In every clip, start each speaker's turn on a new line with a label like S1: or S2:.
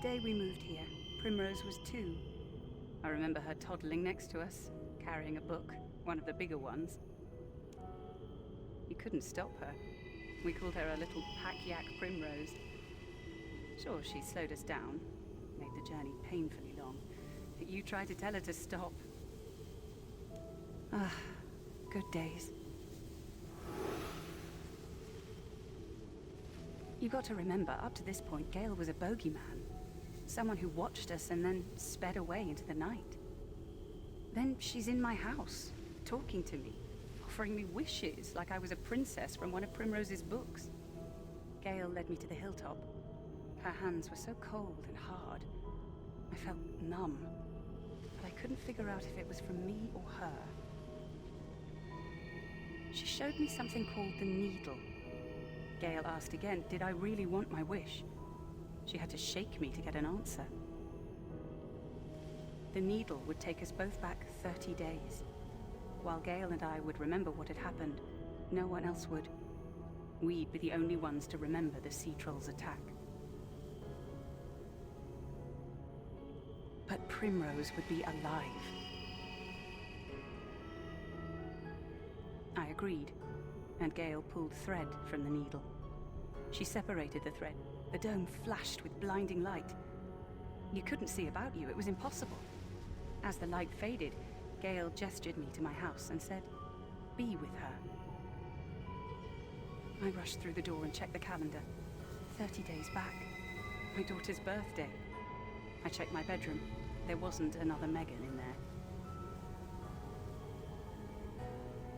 S1: day we moved here, Primrose was 2. I remember her toddling next to us, carrying a book, one of the bigger ones. You couldn't stop her. We called her a little pack-yak Primrose. Sure, she slowed us down, made the journey painfully long, but you tried to tell her to stop. Ah, good days. You got to remember, up to this point, Gale was a bogeyman. Someone who watched us and then sped away into the night. Then she's in my house, talking to me, offering me wishes like I was a princess from one of Primrose's books. Gale led me to the hilltop. Her hands were so cold and hard. I felt numb, but I couldn't figure out if it was from me or her. She showed me something called the needle. Gale asked again, did I really want my wish? She had to shake me to get an answer. The needle would take us both back 30 days. While Gale and I would remember what had happened, no one else would. We'd be the only ones to remember the sea troll's attack. But Primrose would be alive. I agreed, and Gale pulled thread from the needle. She separated the thread. The dome flashed with blinding light. You couldn't see about you, it was impossible. As the light faded, Gale gestured me to my house and said, "Be with her." I rushed through the door and checked the calendar. 30 days back. My daughter's birthday. I checked my bedroom. There wasn't another Megan in there.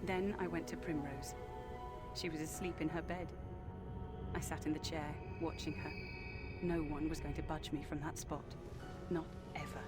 S1: Then I went to Primrose. She was asleep in her bed. I sat in the chair, watching her. No one was going to budge me from that spot. Not ever.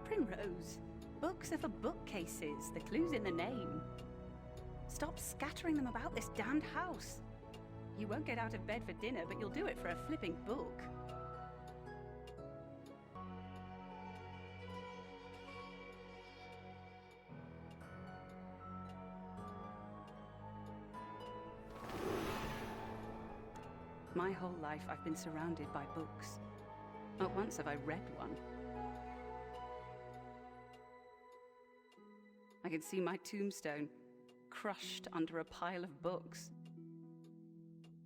S1: Primrose, books are for bookcases. The clue's in the name. Stop scattering them about this damned house. You won't get out of bed for dinner, but you'll do it for a flipping book. My whole life I've been surrounded by books. Not once have I read one. I could see my tombstone, crushed under a pile of books.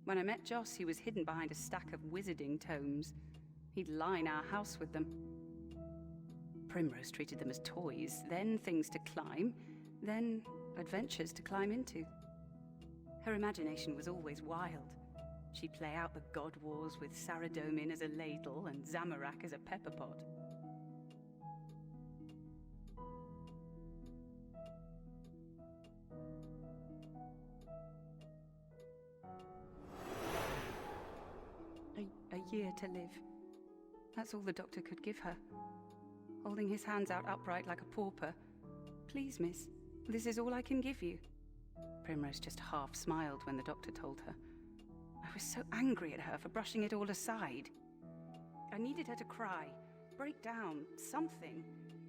S1: When I met Joss, he was hidden behind a stack of wizarding tomes. He'd line our house with them. Primrose treated them as toys, then things to climb, then adventures to climb into. Her imagination was always wild. She'd play out the God Wars with Saradomin as a ladle and Zamorak as a pepper pot. A year to live. That's all the doctor could give her. Holding his hands out upright like a pauper. "Please, miss, this is all I can give you." Primrose just half smiled when the doctor told her. I was so angry at her for brushing it all aside. I needed her to cry, break down, something.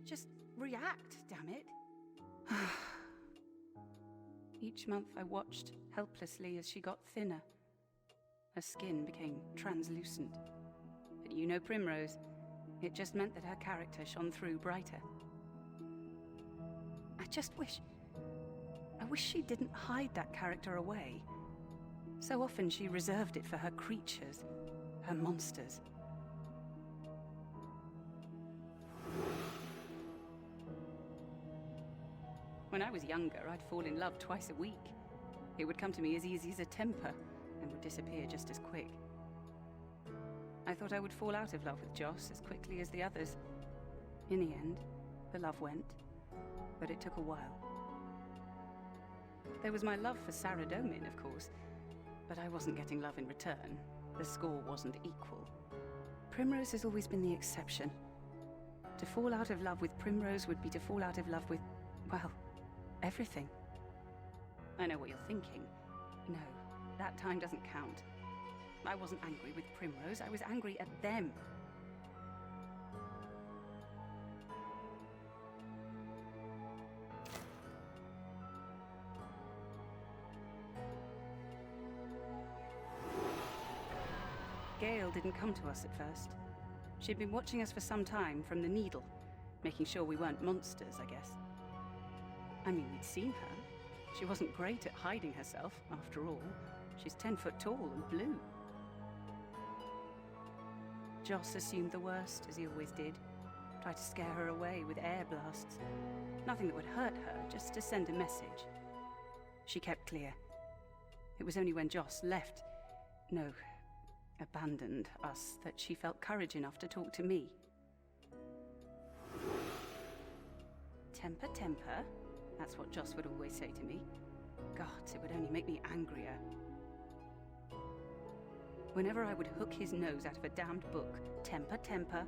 S1: Just react, damn it. Each month I watched helplessly as she got thinner. Her skin became translucent. But you know Primrose, it just meant that her character shone through brighter. I wish she didn't hide that character away. So often she reserved it for her creatures, her monsters. When I was younger, I'd fall in love twice a week. It would come to me as easy as a temper, and would disappear just as quick. I thought I would fall out of love with Joss as quickly as the others. In the end, the love went, but it took a while. There was my love for Saradomin, of course, but I wasn't getting love in return. The score wasn't equal. Primrose has always been the exception. To fall out of love with Primrose would be to fall out of love with, well, everything. I know what you're thinking. No, that time doesn't count. I wasn't angry with Primrose, I was angry at them. Gale didn't come to us at first. She'd been watching us for some time from the Needle, making sure we weren't monsters, I guess. I mean, we'd seen her. She wasn't great at hiding herself, after all. She's 10 foot tall and blue. Joss assumed the worst, as he always did. Tried to scare her away with air blasts. Nothing that would hurt her, just to send a message. She kept clear. It was only when Joss left, abandoned us, that she felt courage enough to talk to me. Temper, temper. That's what Joss would always say to me. God, it would only make me angrier. Whenever I would hook his nose out of a damned book, temper, temper.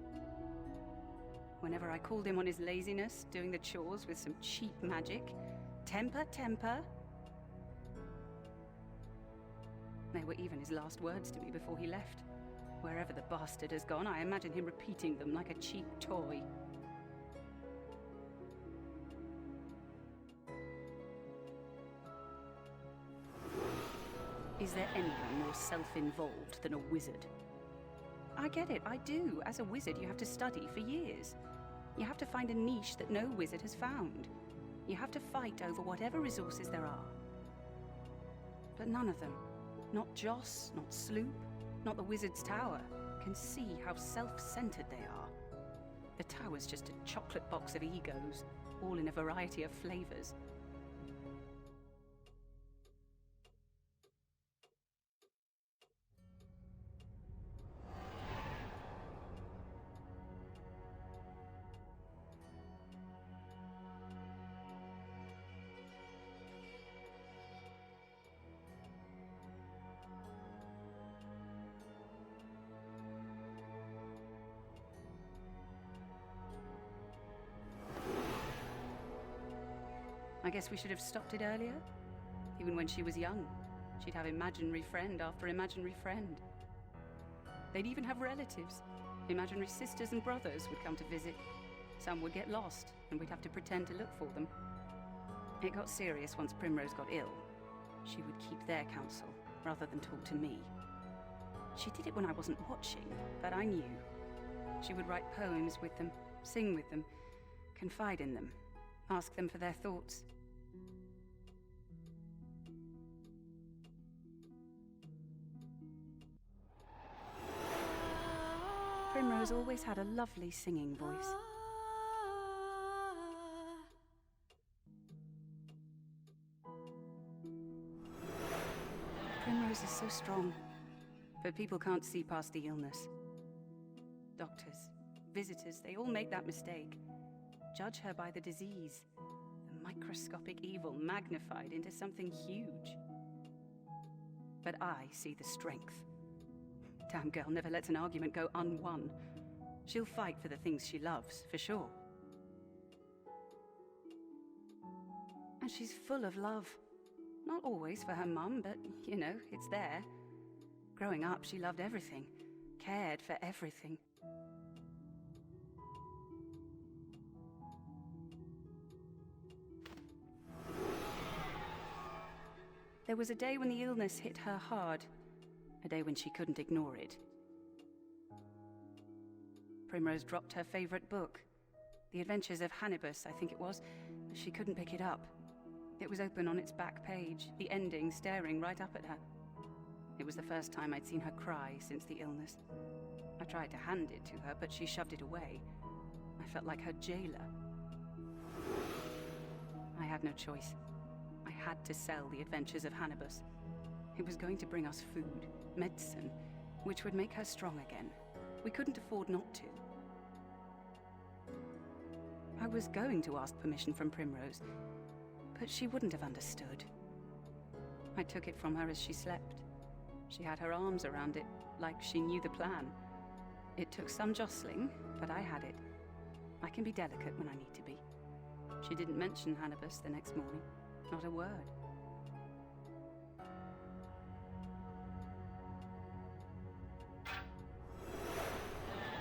S1: Whenever I called him on his laziness, doing the chores with some cheap magic, temper, temper. They were even his last words to me before he left. Wherever the bastard has gone, I imagine him repeating them like a cheap toy. Is there anyone more self-involved than a wizard? I get it, I do. As a wizard, you have to study for years. You have to find a niche that no wizard has found. You have to fight over whatever resources there are. But none of them, not Joss, not Sloop, not the Wizard's Tower, can see how self-centered they are. The tower's just a chocolate box of egos, all in a variety of flavors. I guess we should have stopped it earlier. Even when she was young, she'd have imaginary friend after imaginary friend. They'd even have relatives. Imaginary sisters and brothers would come to visit. Some would get lost, and we'd have to pretend to look for them. It got serious once Primrose got ill. She would keep their counsel, rather than talk to me. She did it when I wasn't watching, but I knew. She would write poems with them, sing with them, confide in them, ask them for their thoughts. Primrose always had a lovely singing voice. Primrose is so strong, but people can't see past the illness. Doctors, visitors, they all make that mistake. Judge her by the disease, the microscopic evil magnified into something huge. But I see the strength. Damn girl never lets an argument go unwon. She'll fight for the things she loves, for sure. And she's full of love. Not always for her mum, but, it's there. Growing up, she loved everything, cared for everything. There was a day when the illness hit her hard. A day when she couldn't ignore it. Primrose dropped her favorite book. The Adventures of Hannibus, I think it was. She couldn't pick it up. It was open on its back page, the ending staring right up at her. It was the first time I'd seen her cry since the illness. I tried to hand it to her, but she shoved it away. I felt like her jailer. I had no choice. I had to sell The Adventures of Hannibus. It was going to bring us food, medicine, which would make her strong again. We couldn't afford not to. I was going to ask permission from Primrose, but she wouldn't have understood. I took it from her as she slept. She had her arms around it, like she knew the plan. It took some jostling, but I had it. I can be delicate when I need to be. She didn't mention Hannibus the next morning. Not a word.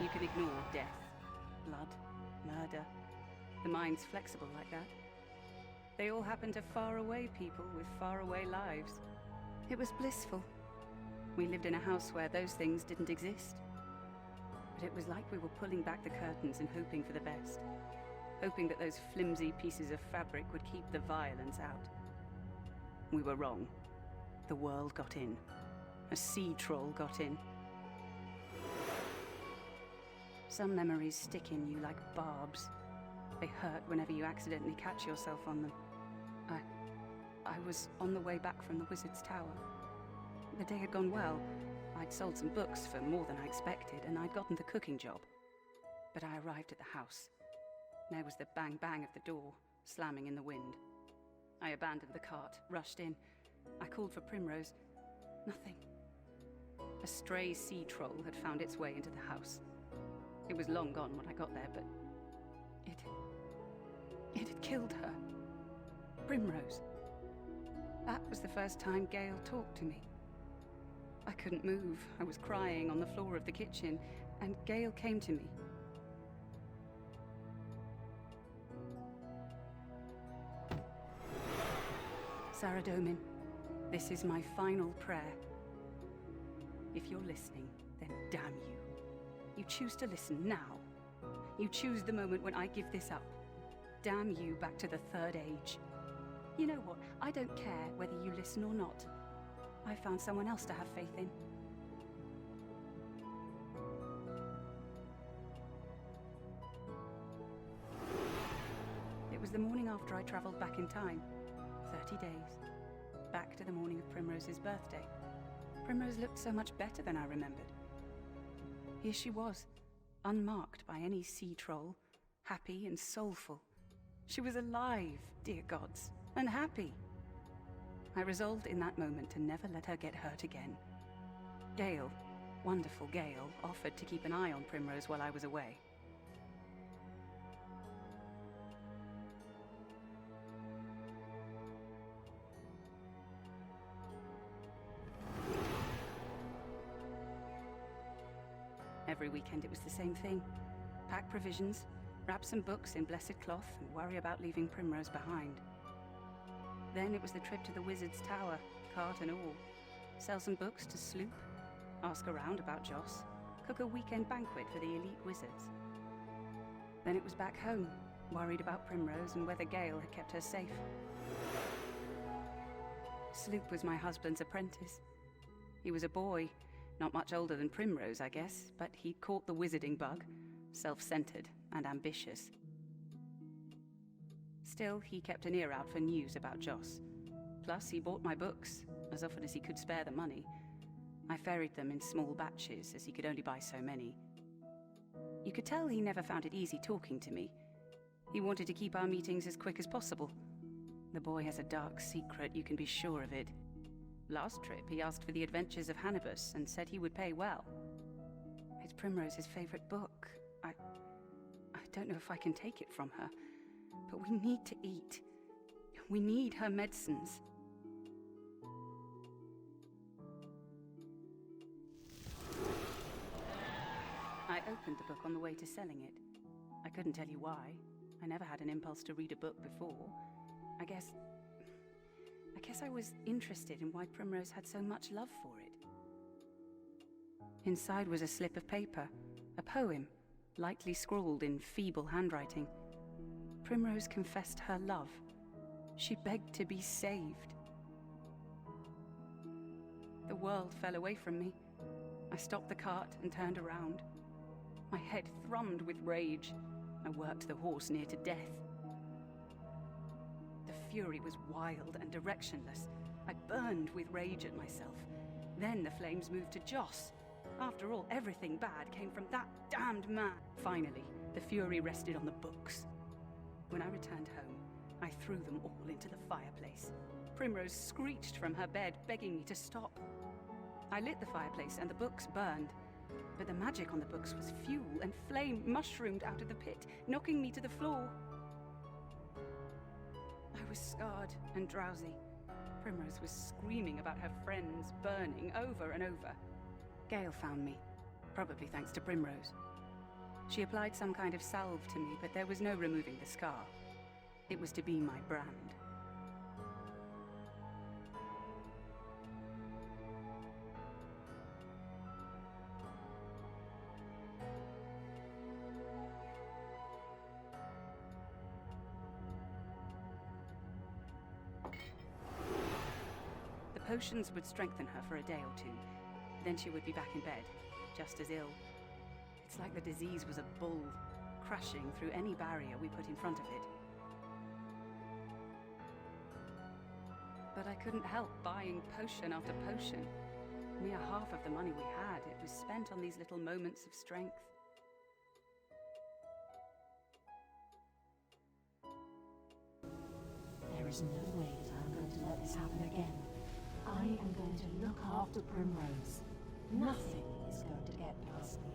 S1: You can ignore death, blood, murder. The mind's flexible like that. They all happen to faraway people with faraway lives. It was blissful. We lived in a house where those things didn't exist. But it was like we were pulling back the curtains and hoping for the best. Hoping that those flimsy pieces of fabric would keep the violence out. We were wrong. The world got in. A sea troll got in. Some memories stick in you like barbs. They hurt whenever you accidentally catch yourself on them. I was on the way back from the Wizard's Tower. The day had gone well. I'd sold some books for more than I expected, and I'd gotten the cooking job. But I arrived at the house. There was the bang-bang of the door, slamming in the wind. I abandoned the cart, rushed in. I called for Primrose. Nothing. A stray sea troll had found its way into the house. It was long gone when I got there, but it had killed her. Primrose. That was the first time Gale talked to me. I couldn't move. I was crying on the floor of the kitchen, and Gale came to me. Saradomin, this is my final prayer. If you're listening, then damn you. You choose to listen now. You choose the moment when I give this up. Damn you back to the Third Age. You know what? I don't care whether you listen or not. I found someone else to have faith in. It was the morning after I traveled back in time. 30 days. Back to the morning of Primrose's birthday. Primrose looked so much better than I remembered. Here she was, unmarked by any sea troll, happy and soulful. She was alive, dear gods, and happy. I resolved in that moment to never let her get hurt again. Gale, wonderful Gale, offered to keep an eye on Primrose while I was away. Every weekend it was the same thing. Pack provisions, wrap some books in blessed cloth, and worry about leaving Primrose behind. Then it was the trip to the Wizard's Tower, cart and all. Sell some books to Sloop, ask around about Joss, cook a weekend banquet for the elite wizards. Then it was back home, worried about Primrose and whether Gale had kept her safe. Sloop was my husband's apprentice. He was a boy, not much older than Primrose, I guess, but he'd caught the wizarding bug, self-centered and ambitious. Still, he kept an ear out for news about Joss. Plus, he bought my books, as often as he could spare the money. I ferried them in small batches, as he could only buy so many. You could tell he never found it easy talking to me. He wanted to keep our meetings as quick as possible. The boy has a dark secret, you can be sure of it. Last trip, he asked for the adventures of Hannibus and said he would pay well. It's Primrose's favorite book. I don't know if I can take it from her, but we need to eat. We need her medicines. I opened the book on the way to selling it. I couldn't tell you why. I never had an impulse to read a book before. I guess I was interested in why Primrose had so much love for it. Inside was a slip of paper, a poem, lightly scrawled in feeble handwriting. Primrose confessed her love. She begged to be saved. The world fell away from me. I stopped the cart and turned around. My head thrummed with rage. I worked the horse near to death. The fury was wild and directionless. I burned with rage at myself. Then the flames moved to Joss. After all, everything bad came from that damned man. Finally, the fury rested on the books. When I returned home, I threw them all into the fireplace. Primrose screeched from her bed, begging me to stop. I lit the fireplace and the books burned, but the magic on the books was fuel, and flame mushroomed out of the pit, knocking me to the floor. I was scarred and drowsy. Primrose was screaming about her friends burning over and over. Gale found me, probably thanks to Primrose. She applied some kind of salve to me, but there was no removing the scar. It was to be my brand. The potions would strengthen her for a day or two. Then she would be back in bed, just as ill. It's like the disease was a bull, crushing through any barrier we put in front of it. But I couldn't help buying potion after potion. Near half of the money we had, it was spent on these little moments of strength.
S2: There is no way that I'm going to let this happen again. I am going to look after Primrose. Nothing is going to get past me.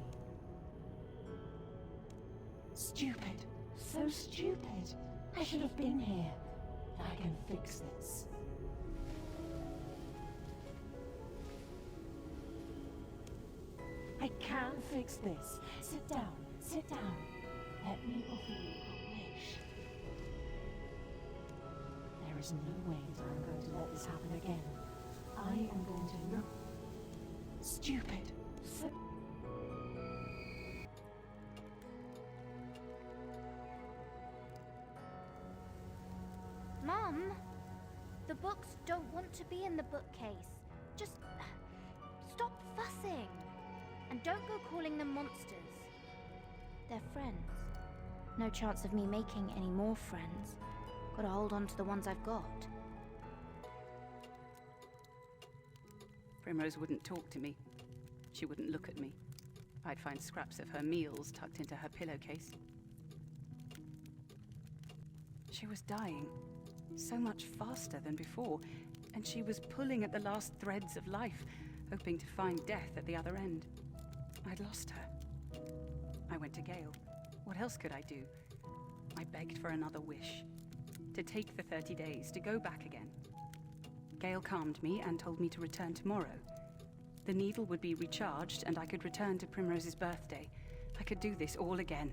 S2: Stupid. So stupid. I should have been here. I can fix this. I can fix this. Sit down. Sit down. Let me offer you a wish. There is no way that I'm going to let this happen again. I am going to look stupid. So
S3: Mum, the books don't want to be in the bookcase. Just stop fussing. And don't go calling them monsters. They're friends. No chance of me making any more friends. Gotta hold on to the ones I've got.
S1: Primrose wouldn't talk to me. She wouldn't look at me. I'd find scraps of her meals tucked into her pillowcase. She was dying, so much faster than before, and she was pulling at the last threads of life, hoping to find death at the other end. I'd lost her. I went to Gale. What else could I do? I begged for another wish. To take the 30 days, to go back again. Gale calmed me and told me to return tomorrow. The needle would be recharged and I could return to Primrose's birthday. I could do this all again.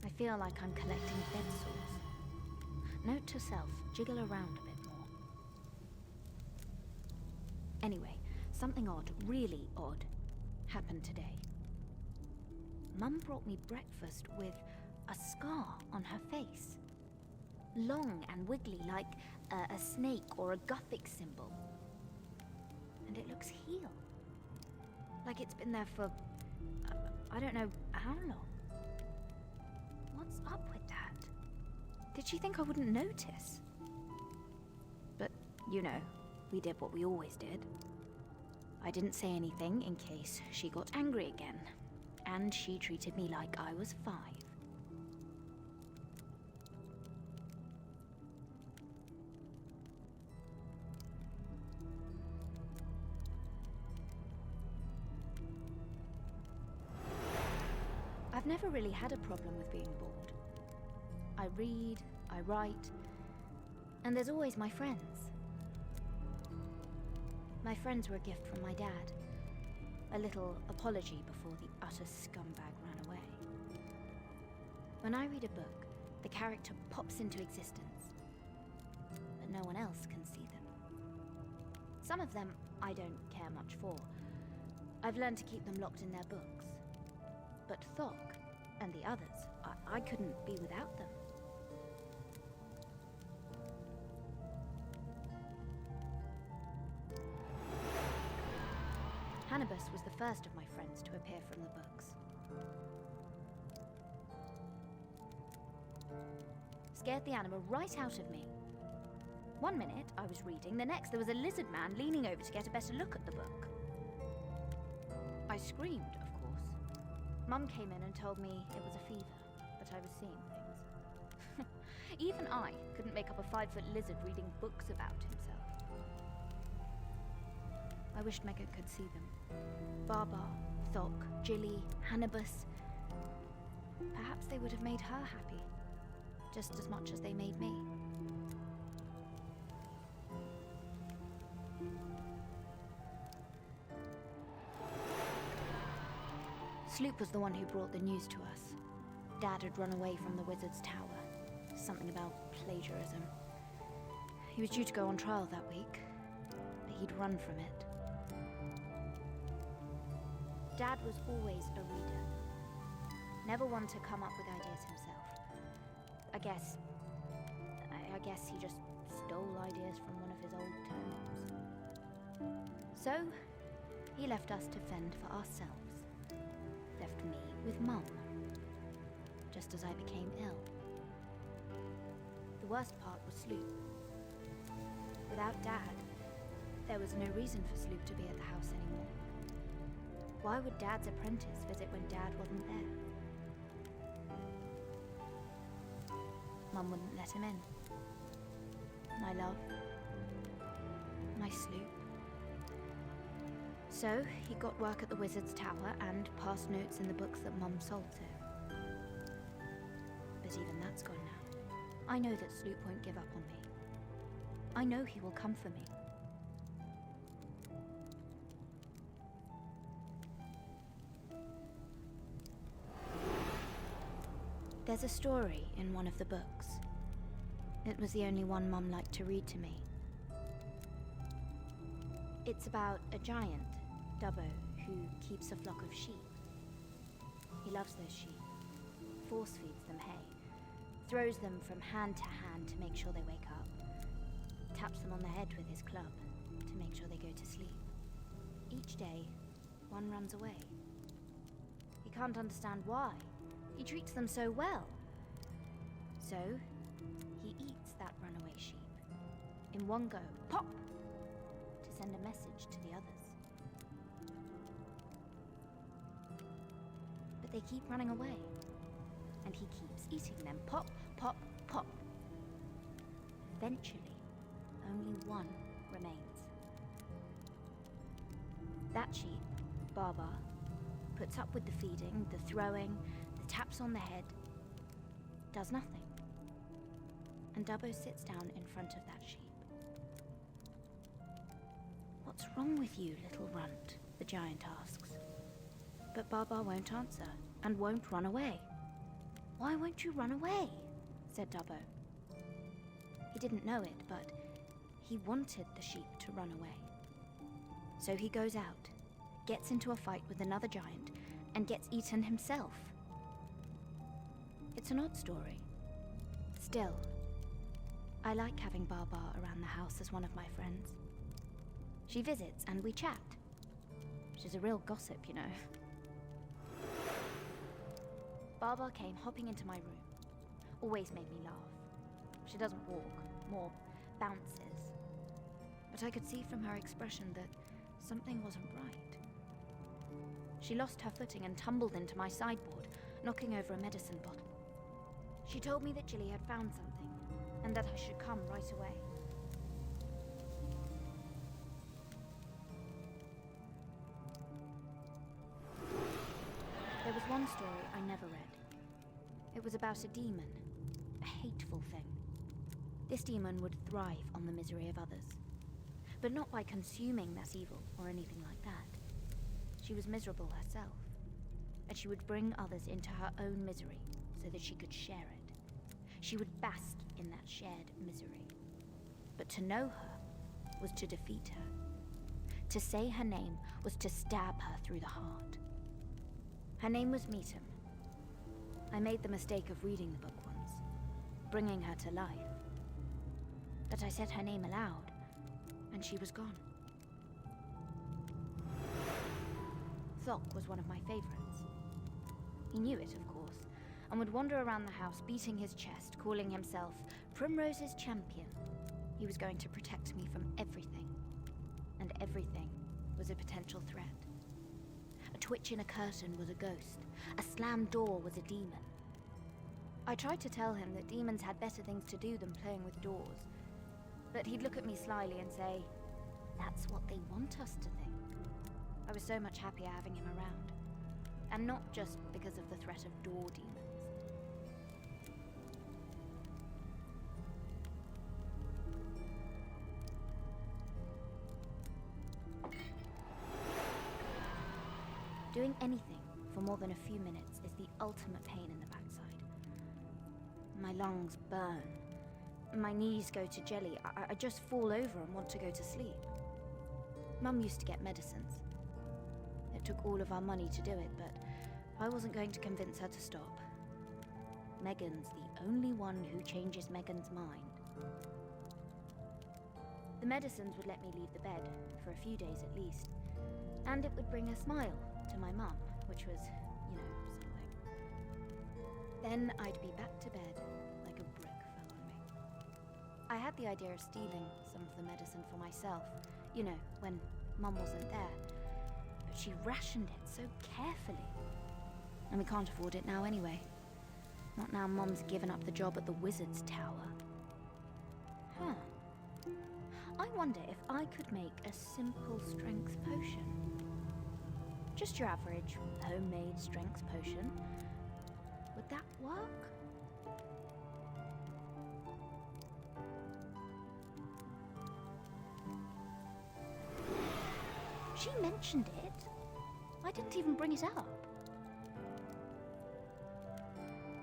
S3: I feel like I'm collecting bed sores. Note to self, jiggle around a bit more. Anyway, something odd, really odd, happened today. Mum brought me breakfast with a scar on her face. Long and wiggly, like a snake or a Gothic symbol. And it looks healed. Like it's been there for, I don't know how long. What's up with that? Did she think I wouldn't notice? But, you know, we did what we always did. I didn't say anything in case she got angry again. And she treated me like I was 5. I've never really had a problem with being bored. I read, I write, and there's always my friends. My friends were a gift from my dad. A little apology before the utter scumbag ran away. When I read a book, the character pops into existence, but no one else can see them. Some of them I don't care much for. I've learned to keep them locked in their books. But Thok and the others, I couldn't be without them. Hannibus was the first of my friends to appear from the books. Scared the anima right out of me. One minute I was reading, the next there was a lizard man leaning over to get a better look at the book. I screamed, of course. Mum came in and told me it was a fever, but I was seeing things. Even I couldn't make up a 5-foot lizard reading books about himself. I wished Mega could see them. Baba, Thok, Jilly, Hannibus. Perhaps they would have made her happy, just as much as they made me. Sloop was the one who brought the news to us. Dad had run away from the wizard's tower. Something about plagiarism. He was due to go on trial that week, but he'd run from it. Dad was always a reader. Never one to come up with ideas himself. I guess he just stole ideas from one of his old tomes. So, he left us to fend for ourselves. Left me with Mum, just as I became ill. The worst part was Sloop. Without Dad, there was no reason for Sloop to be at the house anymore. Why would Dad's apprentice visit when Dad wasn't there? Mum wouldn't let him in. My love. My Sloop. So, he got work at the wizard's tower and passed notes in the books that Mum sold to him. But even that's gone now. I know that Sloop won't give up on me. I know he will come for me. There's a story in one of the books. It was the only one Mum liked to read to me. It's about a giant, Dubbo, who keeps a flock of sheep. He loves those sheep, force feeds them hay, throws them from hand to hand to make sure they wake up, taps them on the head with his club to make sure they go to sleep. Each day, one runs away. He can't understand why. He treats them so well. So, he eats that runaway sheep. In one go, pop! To send a message to the others. But they keep running away. And he keeps eating them. Pop, pop, pop. Eventually, only one remains. That sheep, Baba, puts up with the feeding, the throwing, the taps on the head, does nothing. And Dubbo sits down in front of that sheep. "What's wrong with you, little runt?" the giant asks. But Baba won't answer, and won't run away. "Why won't you run away?" said Dubbo. He didn't know it, but he wanted the sheep to run away. So he goes out, gets into a fight with another giant, and gets eaten himself. It's an odd story. Still, I like having Baba around the house as one of my friends. She visits and we chat. She's a real gossip, you know. Baba came hopping into my room. Always made me laugh. She doesn't walk, more bounces. But I could see from her expression that something wasn't right. She lost her footing and tumbled into my sideboard, knocking over a medicine bottle. She told me that Jilly had found something, and that I should come right away. There was one story I never read. It was about a demon, a hateful thing. This demon would thrive on the misery of others, but not by consuming that evil or anything like that. She was miserable herself, and she would bring others into her own misery so that she could share it. She would bask in that shared misery. But to know her was to defeat her. To say her name was to stab her through the heart. Her name was Meetum. I made the mistake of reading the book once, bringing her to life. But I said her name aloud, and she was gone. Thok was one of my favorites. He knew it, of course, and would wander around the house beating his chest, calling himself Primrose's champion. He he was going to protect me from everything. And everything was a potential threat. A twitch in a curtain was a ghost. A slammed door was a demon. I tried to tell him that demons had better things to do than playing with doors. But he'd look at me slyly and say, "That's what they want us to think." I was so much happier having him around. And not just because of the threat of door demons. Doing anything for more than a few minutes is the ultimate pain in the backside. My lungs burn. My knees go to jelly. I just fall over and want to go to sleep. Mum used to get medicines. It took all of our money to do it, but I wasn't going to convince her to stop. Megan's the only one who changes Megan's mind. The medicines would let me leave the bed, for a few days at least, and it would bring a smile to my mum, which was, something. Then I'd be back to bed like a brick fell on me. I had the idea of stealing some of the medicine for myself, when Mum wasn't there. But she rationed it so carefully. And we can't afford it now anyway. Not now Mum's given up the job at the Wizard's Tower. I wonder if I could make a simple strength potion. Just your average homemade strength potion. Would that work? She mentioned it. I didn't even bring it up.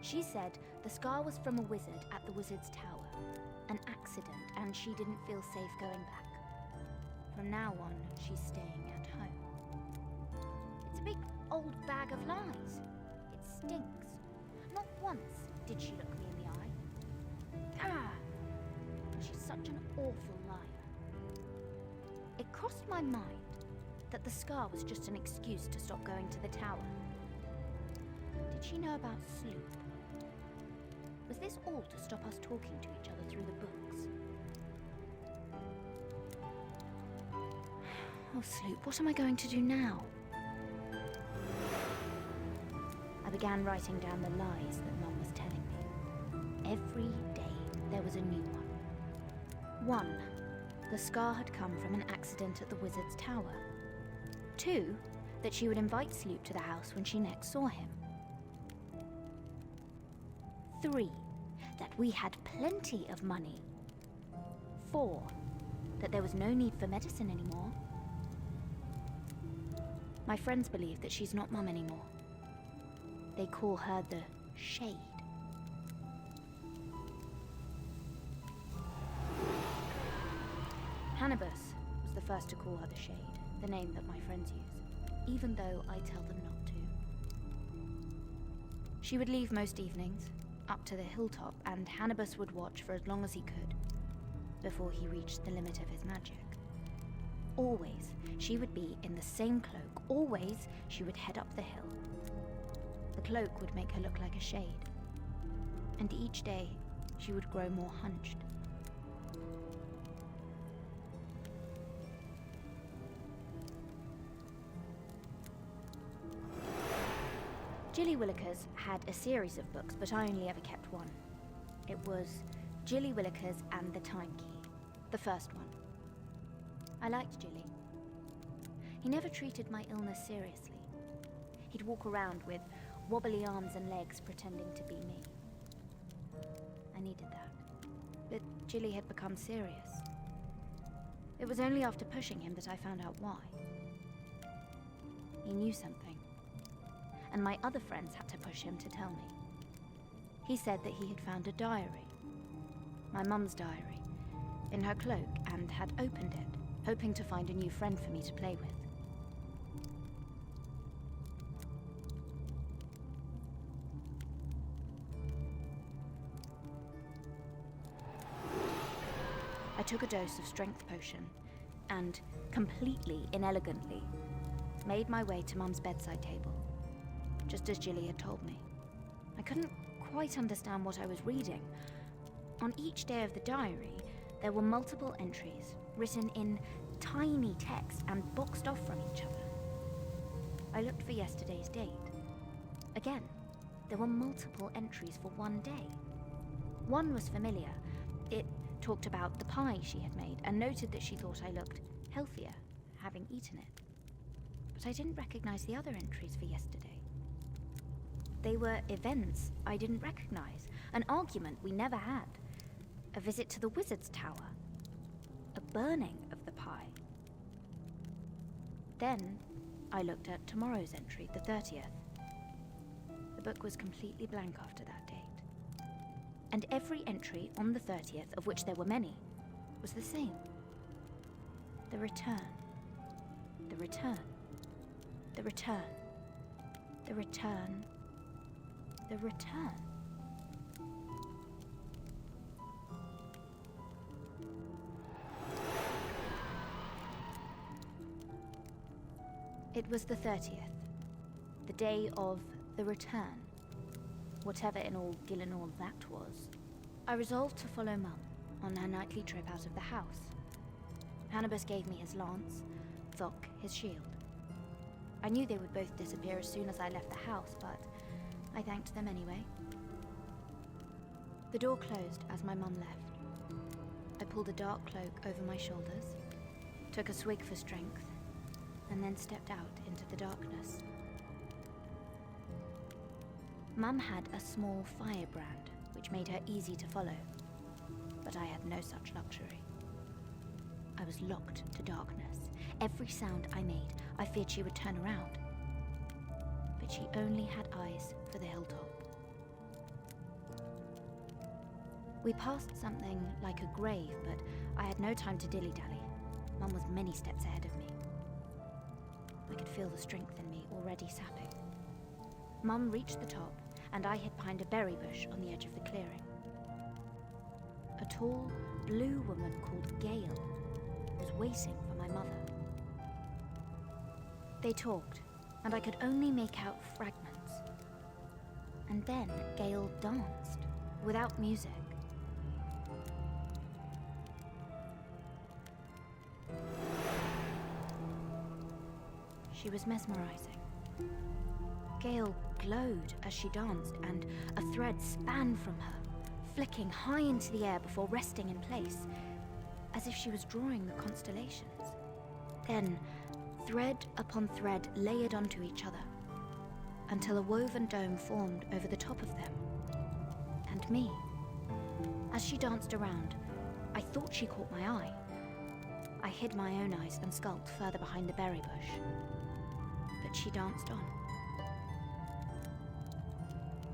S3: She said the scar was from a wizard at the Wizard's Tower. An accident, and she didn't feel safe going back. From now on, she's staying at home. It's a big old bag of lies. It stinks. Not once did she look me in the eye. She's such an awful liar. It crossed my mind that the scar was just an excuse to stop going to the tower. Did she know about Sloop? Was this all to stop us talking to each other through the books? Oh, Sloop, what am I going to do now? I began writing down the lies that Mum was telling me. Every day there was a new one. 1, the scar had come from an accident at the Wizard's Tower. 2, that she would invite Sloop to the house when she next saw him. 3, that we had plenty of money. 4, that there was no need for medicine anymore. My friends believe that she's not Mum anymore. They call her the Shade. Hannibus was the first to call her the Shade, the name that my friends use, even though I tell them not to. She would leave most evenings, up to the hilltop, and Hannibus would watch for as long as he could, before he reached the limit of his magic. Always, she would be in the same cloak. Always, she would head up the hill. The cloak would make her look like a shade. And each day, she would grow more hunched. Jilly Willikers had a series of books, but I only ever kept one. It was Jilly Willikers and the Time Key, the first one. I liked Jilly. He never treated my illness seriously. He'd walk around with wobbly arms and legs pretending to be me. I needed that. But Jilly had become serious. It was only after pushing him that I found out why. He knew something. And my other friends had to push him to tell me. He said that he had found a diary, my mum's diary, in her cloak and had opened it, hoping to find a new friend for me to play with. I took a dose of strength potion and, completely inelegantly, made my way to Mum's bedside table, just as Jilly had told me. I couldn't quite understand what I was reading. On each day of the diary, There were multiple entries, written in tiny text and boxed off from each other. I looked for yesterday's date. Again, there were multiple entries for one day. One was familiar. It talked about the pie she had made and noted that she thought I looked healthier, having eaten it. But I didn't recognize the other entries for yesterday. They were events I didn't recognize, an argument we never had, a visit to the wizard's tower, a burning of the pie. Then I looked at tomorrow's entry, the 30th. The book was completely blank after that date. And every entry on the 30th, of which there were many, was the same. The return. The return. The return. The return. The return. It was the 30th, the day of the return, whatever in all Gillinor that was. I resolved to follow Mum on her nightly trip out of the house. Hannibus gave me his lance, Thok his shield. I knew they would both disappear as soon as I left the house, but I thanked them anyway. The door closed as my mum left. I pulled a dark cloak over my shoulders, took a swig for strength, and then stepped out into the darkness. Mum had a small firebrand, which made her easy to follow, but I had no such luxury. I was locked to darkness. Every sound I made, I feared she would turn around. But she only had eyes for the hilltop. We passed something like a grave, but I had no time to dilly-dally. Mum was many steps ahead of me. I could feel the strength in me already sapping. Mum reached the top, and I hid behind a berry bush on the edge of the clearing. A tall, blue woman called Gale was waiting for my mother. They talked, and I could only make out fragments. And then Gale danced, without music. She was mesmerizing. Gale glowed as she danced, and a thread span from her, flicking high into the air before resting in place, as if she was drawing the constellations. Then, thread upon thread layered onto each other, until a woven dome formed over the top of them, and me. As she danced around, I thought she caught my eye. I hid my own eyes and skulked further behind the berry bush. But she danced on.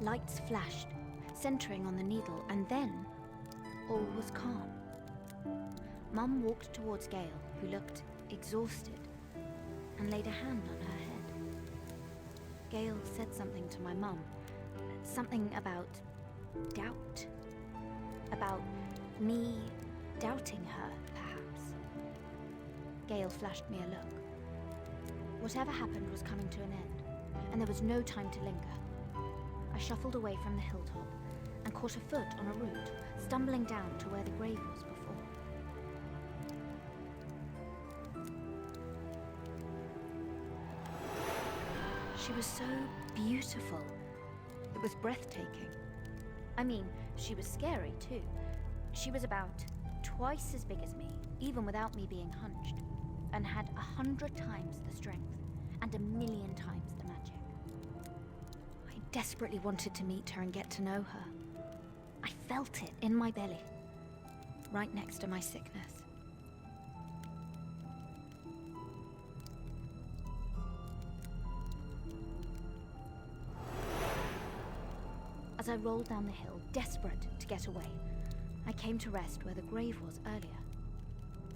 S3: Lights flashed, centering on the needle, and then all was calm. Mum walked towards Gale, who looked exhausted, and laid a hand on her head. Gale said something to my mum, something about doubt, about me doubting her, perhaps. Gale flashed me a look. Whatever happened was coming to an end, and there was no time to linger. I shuffled away from the hilltop and caught a foot on a root, stumbling down to where the grave was before. She was so beautiful. It was breathtaking. I mean, she was scary too. She was about twice as big as me, even without me being hunched, and had 100 times the strength and 1,000,000 times the magic. I desperately wanted to meet her and get to know her. I felt it in my belly, right next to my sickness. As I rolled down the hill, desperate to get away, I came to rest where the grave was earlier,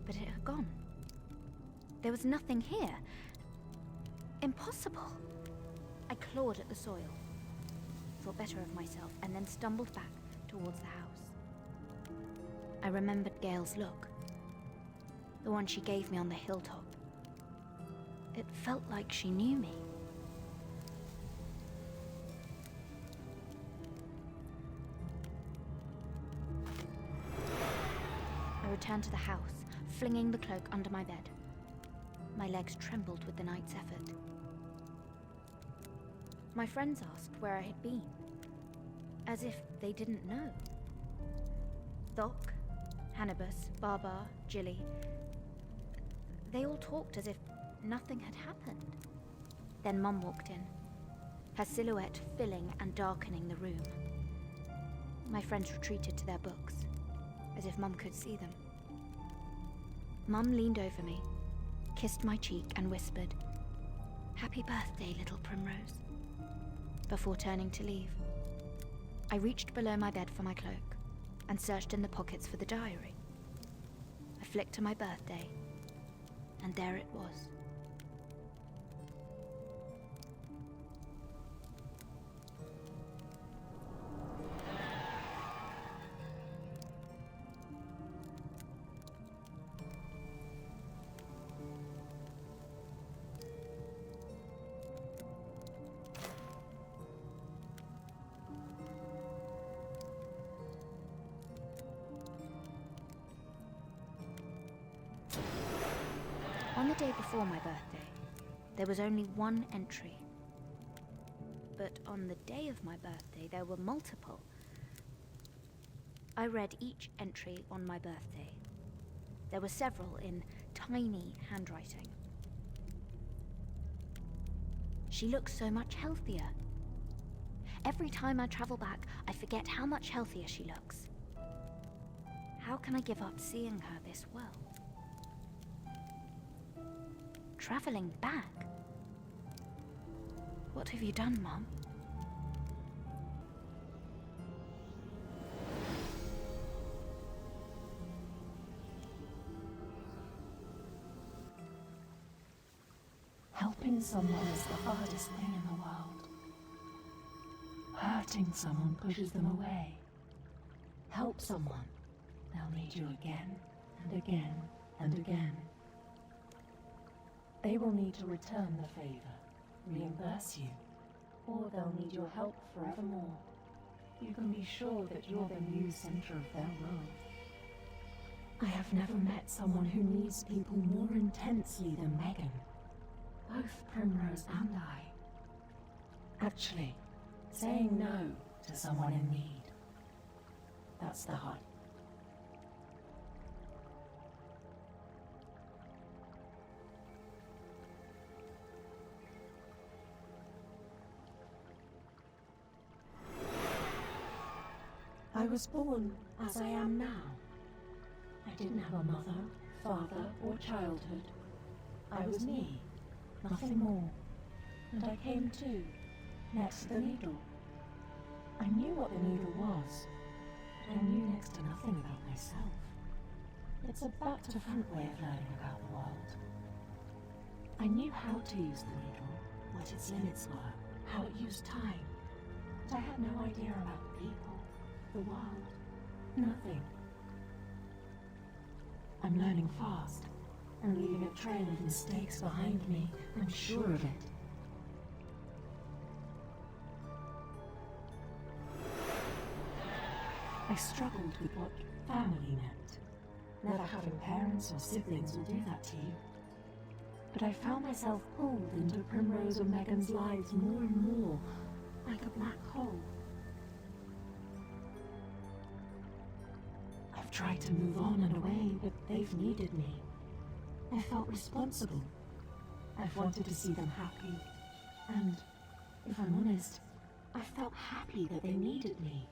S3: but it had gone. There was nothing here. Impossible. I clawed at the soil, thought better of myself, and then stumbled back towards the house. I remembered Gale's look, the one she gave me on the hilltop. It felt like she knew me. I returned to the house, flinging the cloak under my bed. My legs trembled with the night's effort. My friends asked where I had been, as if they didn't know. Doc, Hannibus, Baba, Jilly, they all talked as if nothing had happened. Then Mum walked in, her silhouette filling and darkening the room. My friends retreated to their books, as if Mum could see them. Mum leaned over me, kissed my cheek and whispered, "Happy birthday, little Primrose," before turning to leave. I reached below my bed for my cloak and searched in the pockets for the diary. I flicked to my birthday, and there it was. On the day before my birthday, there was only one entry. But on the day of my birthday, there were multiple. I read each entry on my birthday. There were several in tiny handwriting. She looks so much healthier. Every time I travel back, I forget how much healthier she looks. How can I give up seeing her this well? Traveling back? What have you done, Mum?
S2: Helping someone is the hardest thing in the world. Hurting someone pushes them away. Help someone, they'll need you again and again and again. They will need to return the favor, reimburse you, or they'll need your help forevermore. You can be sure that you're the new center of their world. I have never met someone who needs people more intensely than Megan. Both Primrose and I. Actually, saying no to someone in need. That's the hard. I was born as I am now. I didn't have a mother, father, or childhood. I was me, nothing more. And I came to, next to the needle. I knew what the needle was, but I knew next to nothing about myself. It's a back-to-front way of learning about the world. I knew how to use the needle, what its limits were, how it used time, but I had no idea about people, the world, nothing. I'm learning fast, and leaving a trail of mistakes behind me, I'm sure of it. I struggled with what family meant. Never having parents or siblings will do that to you. But I found myself pulled into Primrose and Megan's lives more and more, like a black hole. I've tried to move on and away, but they've needed me. I felt responsible. I've wanted to see them happy. And, if I'm honest, I felt happy that they needed me.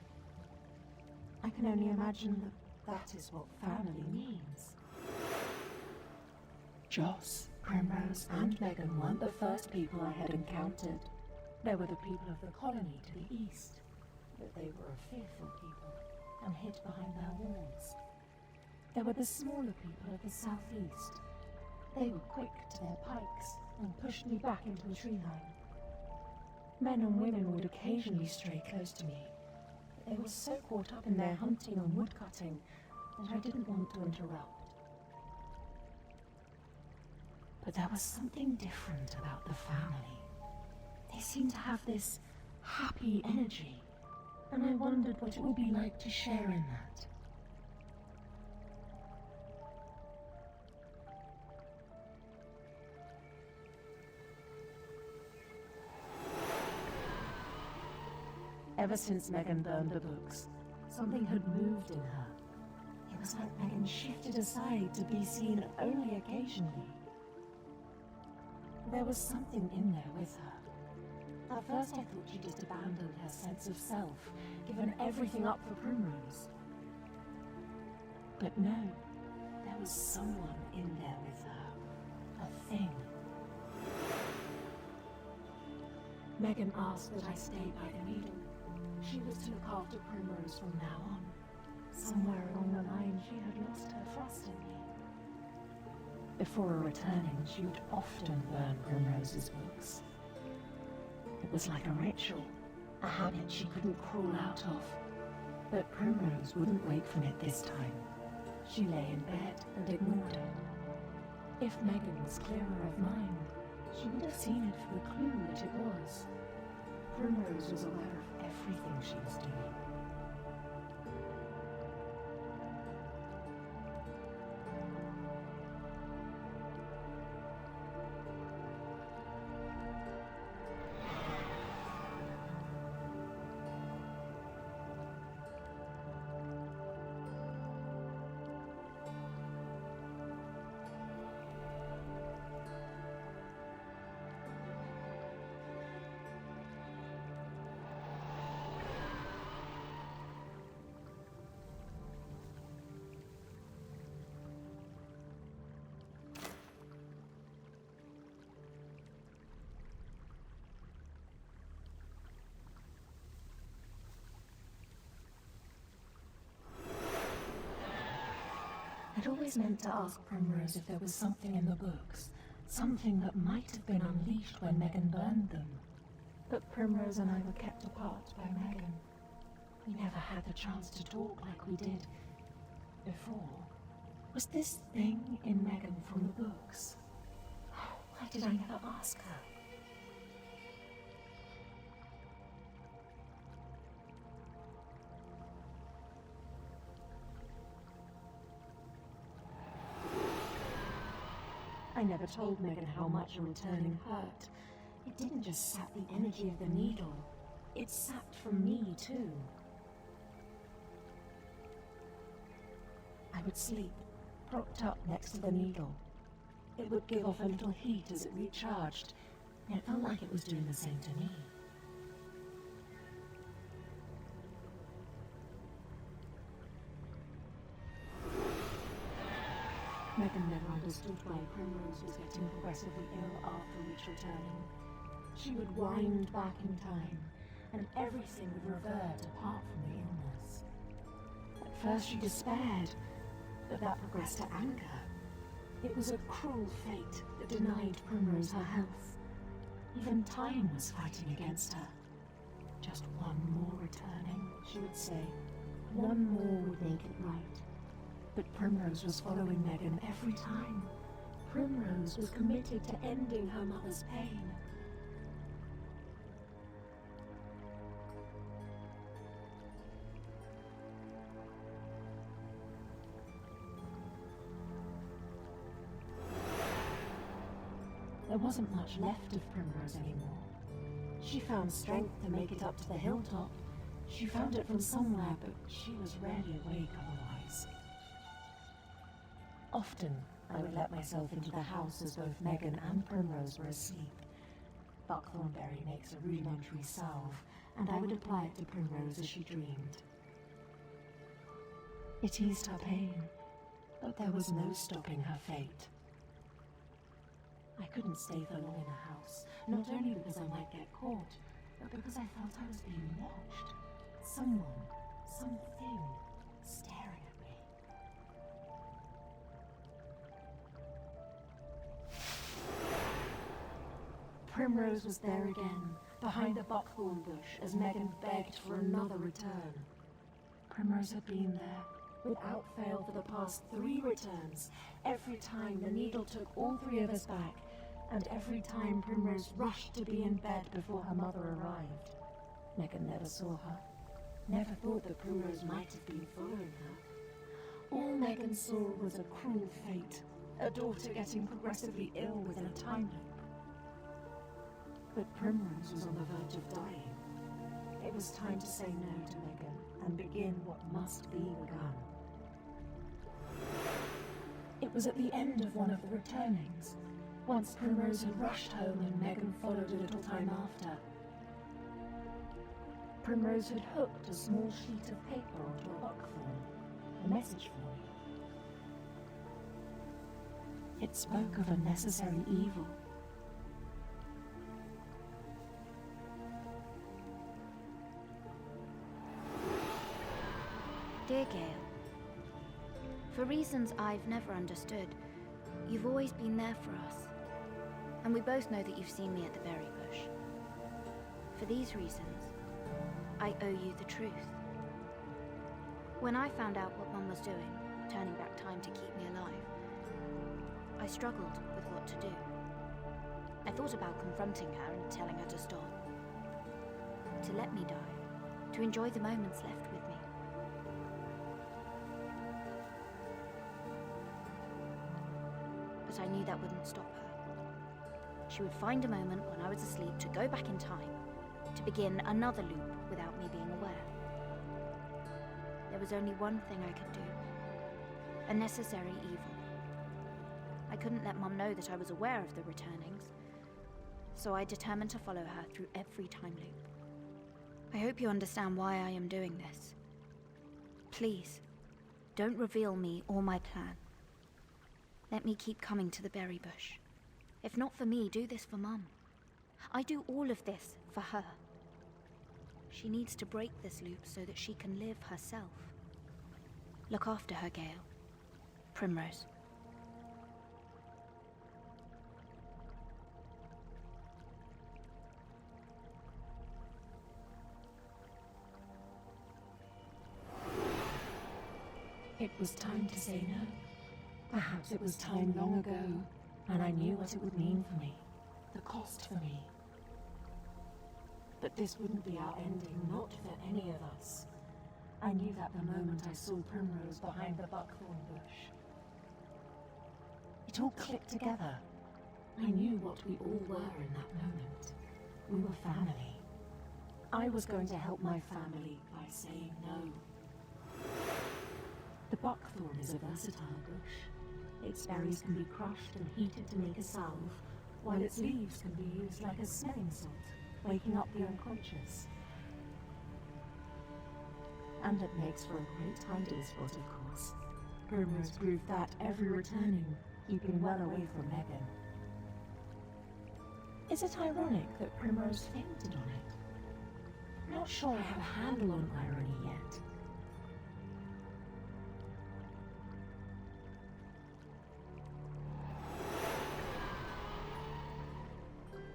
S2: I can only imagine that is what family means. Joss, Primrose, and Megan weren't the first people I had encountered. They were the people of the colony to the east, but they were a fearful people and hid behind their walls. There were the smaller people of the southeast. They were quick to their pikes and pushed me back into the tree line. Men and women would occasionally stray close to me, but they were so caught up in their hunting and woodcutting that I didn't want to interrupt. But there was something different about the family. They seemed to have this happy energy, and I wondered what it would be like to share in that. Ever since Megan burned the books, something had moved in her. It was like Megan shifted aside to be seen only occasionally. There was something in there with her. At first I thought she just abandoned her sense of self, given everything up for Primrose. But no, there was someone in there with her. A thing. Megan asked that I stay by the needle. She was to look after Primrose from now on. Somewhere along the line, she had lost her trust in me. Before returning, she would often burn Primrose's books. It was like a ritual, a habit she couldn't crawl out of. But Primrose wouldn't wake from it this time. She lay in bed and ignored it. If Megan was clearer of mind, she would have seen it for the clue that it was. Primrose was aware of everything she was doing. I'd always meant to ask Primrose if there was something in the books, something that might have been unleashed when Megan burned them. But Primrose and I were kept apart by Megan. We never had the chance to talk like we did before. Was this thing in Megan from the books? Why did I never ask her? I never told Megan how much a returning hurt. It didn't just sap the energy of the needle. It sapped from me, too. I would sleep, propped up next to the needle. It would give off a little heat as it recharged, and it felt like it was doing the same to me. Megan never understood why Primrose was getting progressively ill after each returning. She would wind back in time, and everything would revert apart from the illness. At first she despaired, but that progressed to anger. It was a cruel fate that denied Primrose her health. Even time was fighting against her. Just one more returning, she would say. One more would make it right. But Primrose was following Megan every time. Primrose was committed to ending her mother's pain. There wasn't much left of Primrose anymore. She found strength to make it up to the hilltop. She found it from somewhere, but she was rarely awake otherwise. Often, I would let myself into the house as both Megan and Primrose were asleep. Buckthornberry makes a rudimentary salve, and I would apply it to Primrose as she dreamed. It eased her pain, but there was no stopping her fate. I couldn't stay for long in the house, not only because I might get caught, but because I felt I was being watched. Someone, something, staring at me. Primrose was there again, behind the buckthorn bush, as Megan begged for another return. Primrose had been there, without fail for the past 3 returns, every time the needle took all 3 of us back, and every time Primrose rushed to be in bed before her mother arrived. Megan never saw her, never thought that Primrose might have been following her. All Megan saw was a cruel fate, a daughter getting progressively ill within a time loop. But Primrose was on the verge of dying. It was time to say no to Megan and begin what must be begun. It was at the end of one of the returnings, once Primrose had rushed home and Megan followed a little time after. Primrose had hooked a small sheet of paper onto a buckthorn, a message for me. It spoke of a necessary evil.
S3: Dear Gale, for reasons I've never understood, you've always been there for us. And we both know that you've seen me at the berry bush. For these reasons, I owe you the truth. When I found out what Mum was doing, turning back time to keep me alive, I struggled with what to do. I thought about confronting her and telling her to stop. To let me die. To enjoy the moments left with me. But I knew that wouldn't stop her. She would find a moment when I was asleep to go back in time, to begin another loop without me being aware. There was only one thing I could do. A necessary evil. I couldn't let Mum know that I was aware of the returnings, so I determined to follow her through every time loop. I hope you understand why I am doing this. Please, don't reveal me or my plan. Let me keep coming to the berry bush. If not for me, do this for Mum. I do all of this for her. She needs to break this loop so that she can live herself. Look after her, Gale. Primrose.
S2: It was time to say no. Perhaps it was time long ago, and I knew what it would mean for me, the cost for me. But this wouldn't be our ending, not for any of us. I knew that the moment I saw Primrose behind the buckthorn bush. It all clicked together. I knew what we all were in that moment. We were family. I was going to help my family by saying no. The buckthorn is a versatile bush. Its berries can be crushed and heated to make a salve, while its leaves can be used like a smelling salt, waking up the unconscious. And it makes for a great hiding spot, of course. Primrose proved that every returning, keeping well away from Megan. Is it ironic that Primrose fainted on it? Not sure I have a handle on irony yet.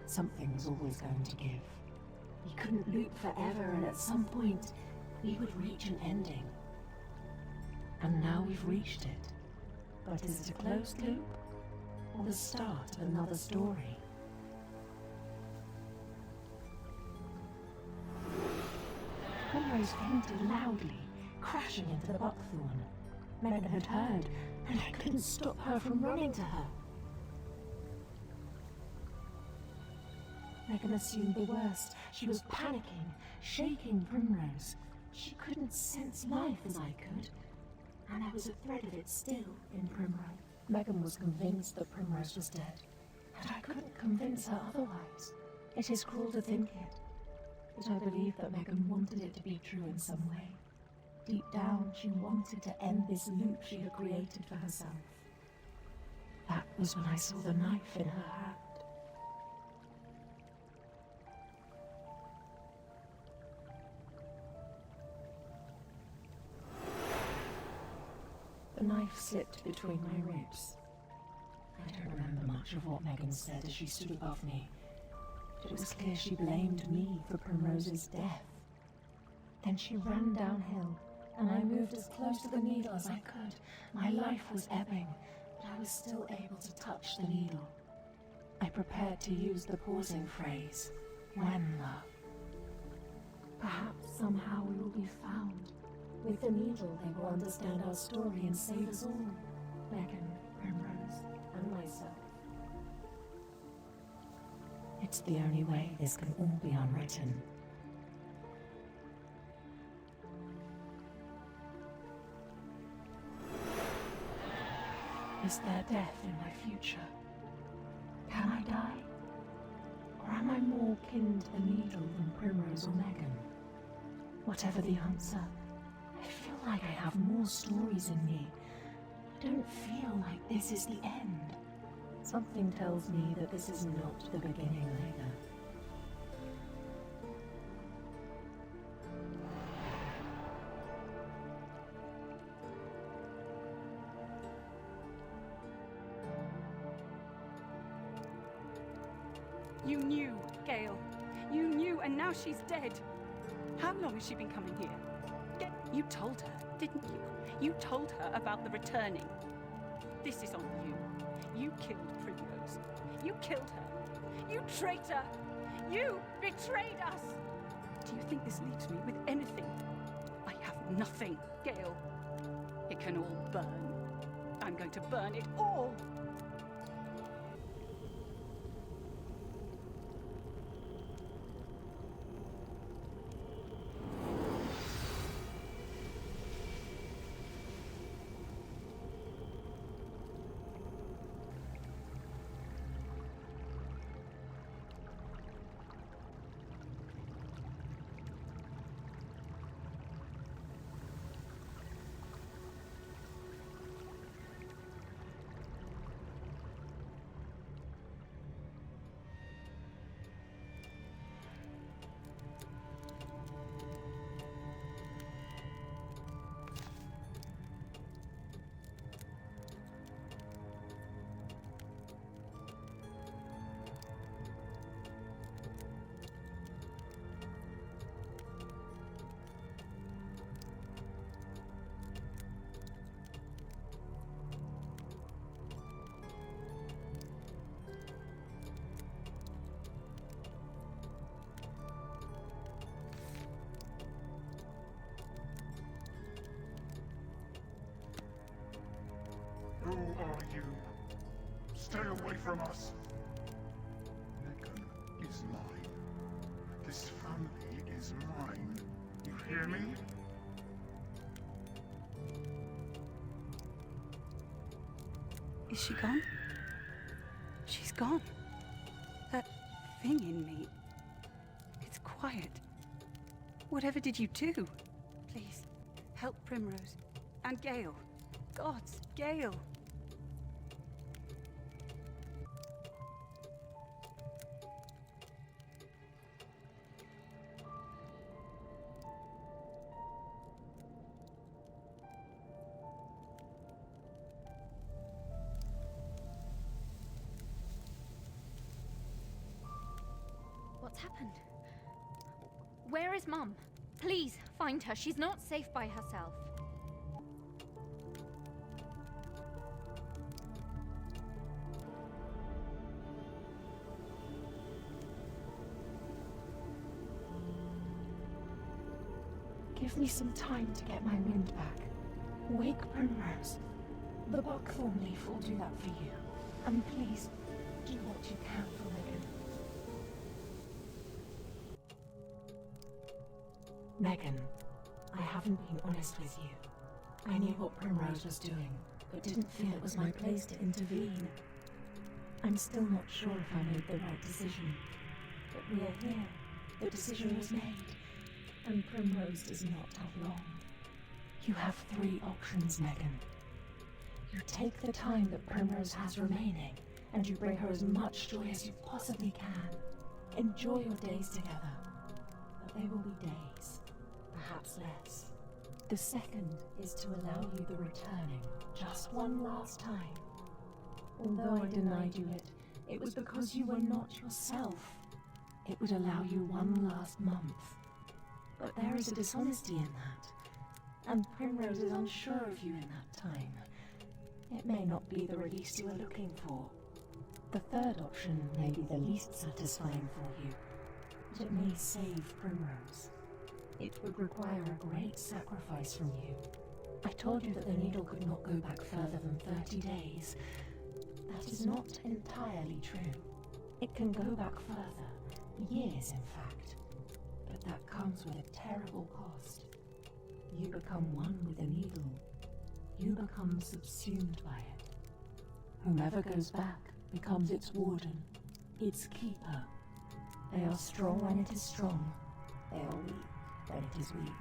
S2: Something was always going to give. We couldn't loop forever, and at some point, we would reach an ending. And now we've reached it. But is it a closed loop, or the start of another story? Primrose fainted loudly, crashing into the buckthorn. Megan had heard, and I couldn't stop her from running to her. Megan assumed the worst. She was panicking, shaking Primrose. She couldn't sense life as I could, and there was a thread of it still in Primrose. Megan was convinced that Primrose was dead, and I couldn't convince her otherwise. It is cruel to think it, but I believe that Megan wanted it to be true in some way. Deep down, she wanted to end this loop she had created for herself. That was when I saw the knife in her hand. The knife slipped between my ribs. I don't remember much of what Megan said as she stood above me, but it was clear she blamed me for Primrose's death. Then she ran downhill, and I moved as close to the needle as I could. My life was ebbing, but I was still able to touch the needle. I prepared to use the pausing phrase, "When, love?" Perhaps somehow we will be found. With the needle, they will understand our story and save us all. Megan, Primrose, and myself. It's the only way this can all be unwritten. Is there death in my future? Can I die? Or am I more kin to the needle than Primrose or Megan? Whatever the answer, I feel like I have more stories in me. I don't feel like this is the end. Something tells me that this is not the beginning either.
S1: You knew, Gale. You knew, and now she's dead. How long has she been coming here? You told her, didn't you? You told her about the returning. This is on you. You killed Primrose. You killed her. You traitor! You betrayed us! Do you think this leaves me with anything? I have nothing, Gale. It can all burn. I'm going to burn it all!
S4: Who are you? Stay away from us. Megan is mine. This family is mine. You hear me?
S1: Is she gone? She's gone. That thing in me. It's quiet. Whatever did you do? Please, help Primrose. And Gale. Gods, Gale.
S3: What's happened? Where is Mum? Please, find her. She's not safe by herself.
S2: Give me some time to get my wind back. Wake Primrose. The buckthorn leaf will do that for you. And please, do what you can for Megan. Megan, I haven't been honest with you. I knew what Primrose was doing, but didn't feel it was my place to intervene. I'm still not sure if I made the right decision. But we are here. The decision was made. And Primrose does not have long. You have 3 options, Megan. You take the time that Primrose has remaining, and you bring her as much joy as you possibly can. Enjoy your days together. But they will be days, perhaps less. The second is to allow you the returning, just one last time. Although I denied you it, it was because you were not yourself. It would allow you one last month. But there is a dishonesty in that, and Primrose is unsure of you in that time. It may not be the release you are looking for. The third option may be the least satisfying for you, but it may save Primrose. It would require a great sacrifice from you. I told you that the needle could not go back further than 30 days. That is not entirely true. It can go back further, years in fact. But that comes with a terrible cost. You become one with the needle. You become subsumed by it. Whomever goes back becomes its warden, its keeper. They are strong when it is strong. They are weak when it is weak.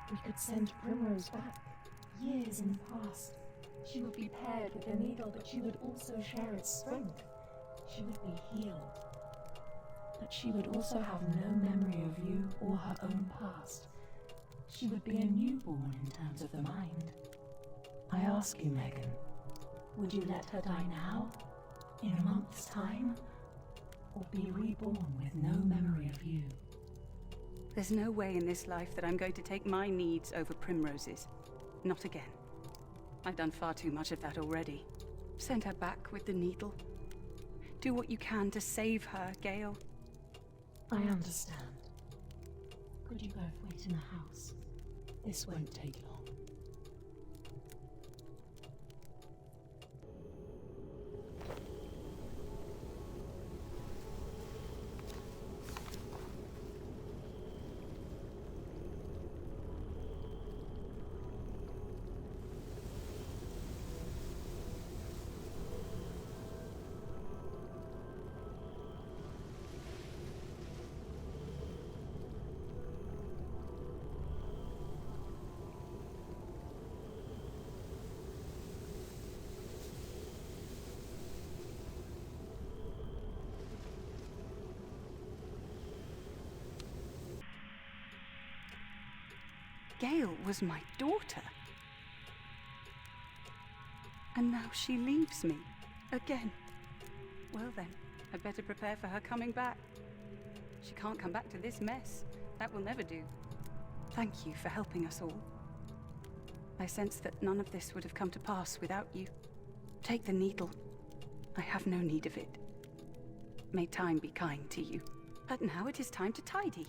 S2: We could send Primrose back, years in the past. She would be paired with the needle, but she would also share its strength. She would be healed. But she would also have no memory of you or her own past. She would be a newborn in terms of the mind. I ask you, Megan, would you let her die now, in a month's time, or be reborn with no memory of you?
S1: There's no way in this life that I'm going to take my needs over Primrose's. Not again. I've done far too much of that already. Send her back with the needle. Do what you can to save her, Gale.
S2: I understand. Could you both wait in the house? This won't take long.
S1: Gale was my daughter. And now she leaves me, again. Well then, I'd better prepare for her coming back. She can't come back to this mess. That will never do. Thank you for helping us all. I sense that none of this would have come to pass without you. Take the needle. I have no need of it. May time be kind to you. But now it is time to tidy.